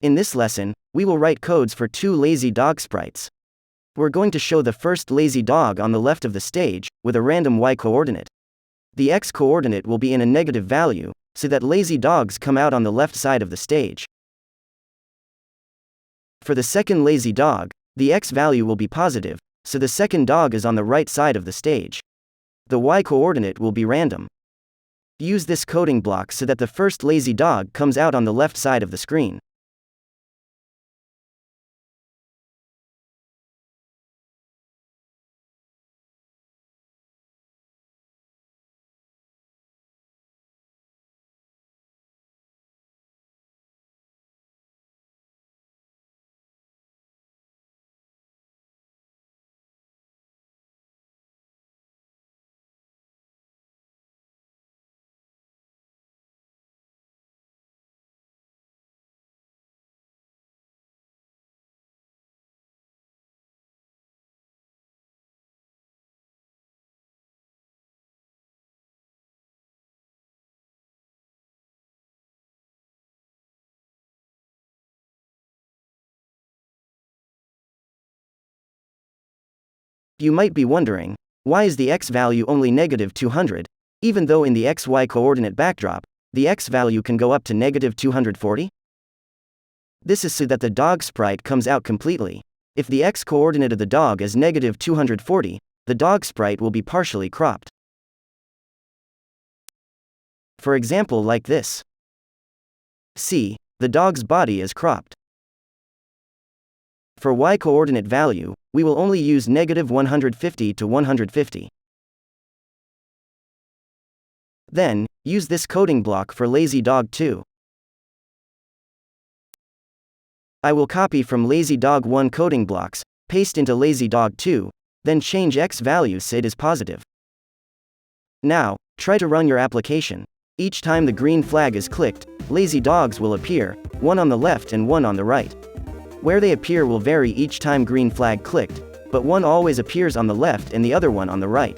In this lesson, we will write codes for 2 lazy dog sprites. We're going to show the first lazy dog on the left of the stage, with a random y coordinate. The x coordinate will be in a negative value, so that lazy dogs come out on the left side of the stage. For the second lazy dog, the x value will be positive, so the second dog is on the right side of the stage. The y coordinate will be random. Use this coding block so that the first lazy dog comes out on the left side of the screen. You might be wondering, why is the x value only negative 200, even though in the xy coordinate backdrop, the x value can go up to negative 240? This is so that the dog sprite comes out completely. If the x coordinate of the dog is negative 240, the dog sprite will be partially cropped. For example, like this. See, the dog's body is cropped. For y coordinate value, we will only use negative 150 to 150. Then, use this coding block for lazy dog 2. I will copy from lazy dog 1 coding blocks, paste into lazy dog 2, then change x value so it is positive. Now, try to run your application. Each time the green flag is clicked, lazy dogs will appear, one on the left and one on the right. Where they appear will vary each time green flag clicked, but one always appears on the left and the other one on the right.